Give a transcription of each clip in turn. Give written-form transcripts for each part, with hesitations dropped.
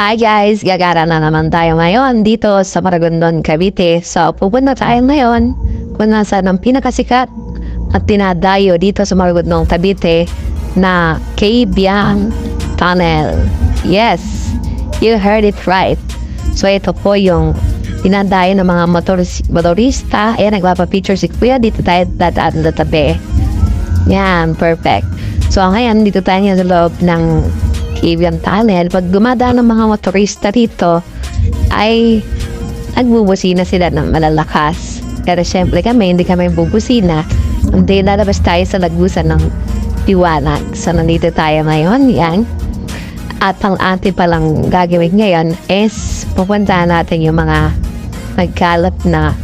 Hi guys! Gagara na naman tayo ngayon dito sa Maragondon, Cavite. So, pupunta tayo ngayon kung nasa ng pinakasikat at tinadayo dito sa Maragondon, Cavite na Kabyang Tunnel. Yes! You heard it right. So, ito po yung tinadayo ng mga motorista. Ayan, nagpapapicture si Kuya. Dito tayo dadaan na tabi. Yan, perfect. So, ngayon, dito tayo sa loob ng Kabyang Tunnel. Pag dumadaan ng mga motorista dito, ay nagbubusina sila ng malalakas. Pero syempre kami, hindi kami bubusina. Hindi lalabas tayo sa lagusan ng liwanag. So, nandito tayo ngayon. Yan. At ang ating palang gagawin ngayon is pupuntahan natin yung mga nagkalap na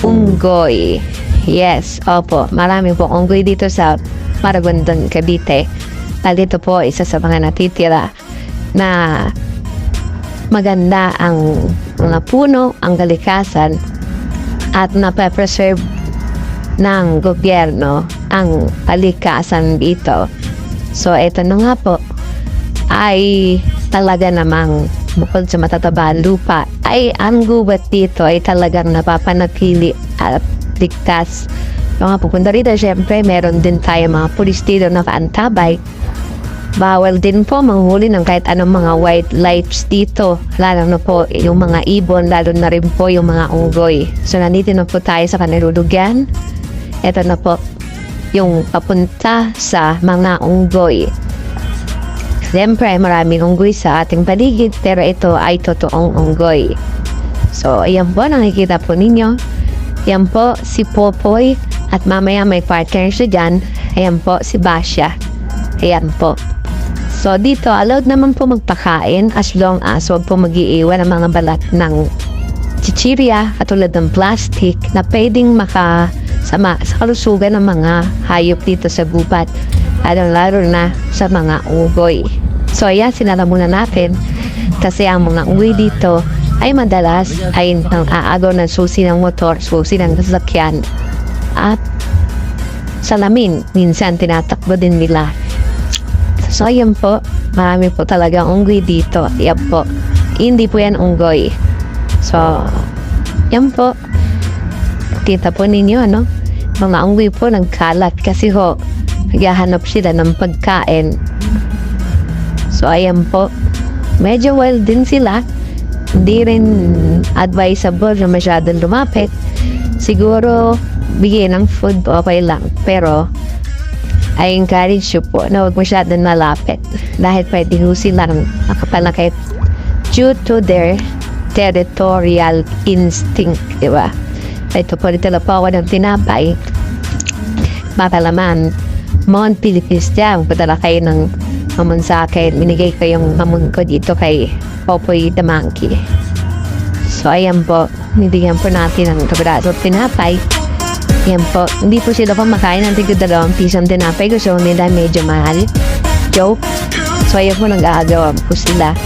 unggoy. Yes, opo. Marami po unggoy dito sa Maragondon, Cavite. Dito po, isa sa mga natitira na maganda ang mga puno, ang kalikasan, at napapreserve ng gobyerno ang kalikasan dito. So, ito na nga po, ay talaga namang bukod sa matataba lupa, ay ang gubat dito ay talagang napapanatili at ligtas. Yung nga pupunta rito, syempre, meron din tayo mga pulis dito na kaantabay. Bawal din po manghuli ng kahit anong mga wildlife dito. Lalo na po yung mga ibon, lalo na rin po yung mga unggoy. So, nandito na po tayo sa kanilulugan. Ito na po yung papunta sa mga unggoy. Siyempre, maraming unggoy sa ating paligid, pero ito ay totoong unggoy. So, ayan po, nakikita po ninyo. Ayan po si Popoy at mamaya may partner siya dyan. Ayan po si Basya. Ayan po. So, dito, allowed naman po magpakain as long as wag po mag-iiwan ng mga balat ng chichirya katulad ng plastic na pwedeng makasama sa kalusugan ng mga hayop dito sa gubat. Lalo na sa mga unggoy. So, ayan, sinala muna natin kasi ang mga unggoy dito ay madalas ay nang aagaw ng susi ng motor, susi ng sasakyan at salamin. Minsan, tinatakbo din nila. So, ayan po. Marami po talagang unggoy dito. Yan po. Hindi po yan unggoy. So, yan po. Kita po ninyo, ano? Mga unggoy po nagkalat kasi ho, naghahanap sila ng pagkain. So, ayan po. Medyo wild din sila. Hindi rin advisable na masyadong lumapit. Siguro, bigyan ng food, okay lang. Pero, I encourage you po na huwag masyadong nalapit dahil pwede ho silang makapanakit due to their territorial instinct, di ba? Ito po, dito na po ako ng tinapay. Mapalaman, Mount Philippines dyan. Padala kayo ng mamon sa akin. Minigay ko yung mamon ko dito kay Popoy the Monkey. So, ayan po. Nibigyan po natin ng kabraso tinapay. Yan po. Hindi po sila kumakain ng tig-2 pisang tinapay. Gusto nila medyo mahal. Joke. So, ayan po, nag-aagawa po sila.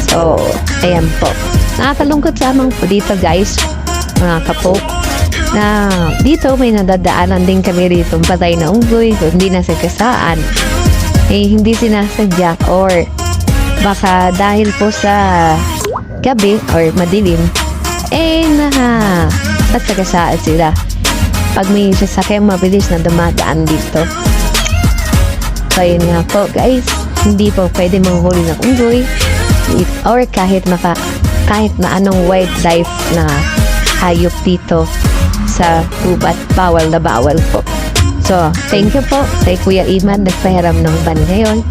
So, ayan po. Nakakalungkot lamang po dito, guys. Mga kapok. Na dito may nadadaanan din kami rito. Patay na unggoy. Hindi nasagasaan. Eh, hindi sinasadya. Or, baka dahil po sa gabi or madilim, nagsagasaan sila. Pag may sasakyan, mabilis na dumadaan dito. So, yun nga po, guys. Hindi po pwede manghuli ng unggoy or kahit na anong wildlife na hayop dito sa gubat. Bawal na bawal po. So, thank you po kay Kuya Iman nagpahiram ng van ngayon.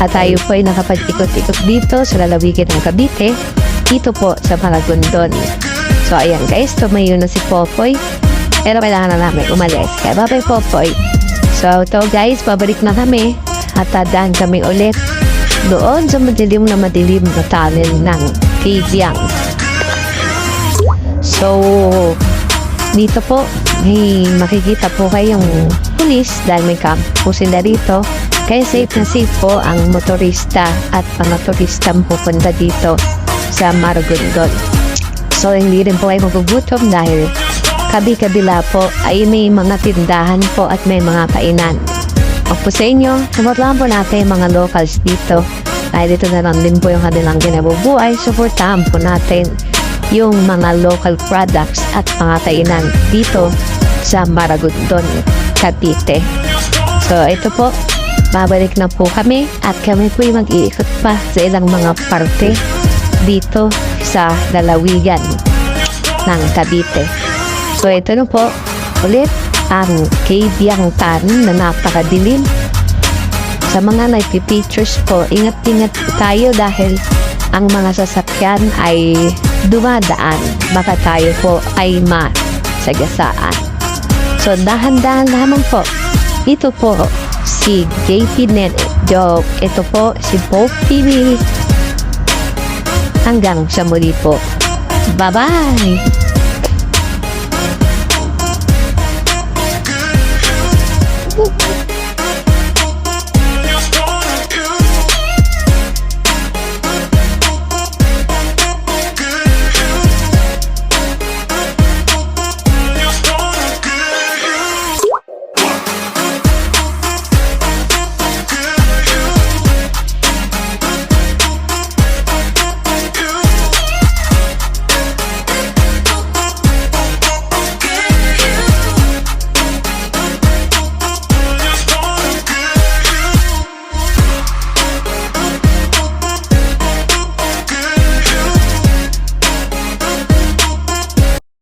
At tayo po ay nakapag-ikot-ikot dito sa lalawigan ng Cavite. Dito po sa Maragondon. So, ayan guys, tumayo na si Popoy. Pero kailangan na namin umalis. Kaya bye-bye Popoy. So, ito guys, pabalik na kami. At tadaan kami ulit doon sa madilim na tunnel ng Kabyang. So, dito po, may makikita po kayong pulis dahil may camp po sila dito. Kaya safe na safe po ang motorista at mga turistang pupunta dito sa Maragondon. So, hindi rin po ay magugutom dahil kabi-kabila po ay may mga tindahan po at may mga kainan. O po sa inyo, namatlaan po natin mga locals dito Dahil ito na lang din po yung kanilang kinabubuhay, supportahan po natin yung mga local products at mga kainan dito sa Maragondon, Cavite. So ito po, babalik na po kami at kami po yung mag-iikot pa sa ilang mga parte dito sa lalawigan ng Cavite. So ito na po ulit ang Kabyang Tan na napakadilim. Sa mga nagpipictures po, ingat-ingat tayo dahil ang mga sasakyan ay dumadaan. Baka tayo po ay masagasaan. So dahan-dahan lamang po. Ito po si JP Nene Joke. Ito po si Pope TV. Hanggang sa muli po. Bye-bye!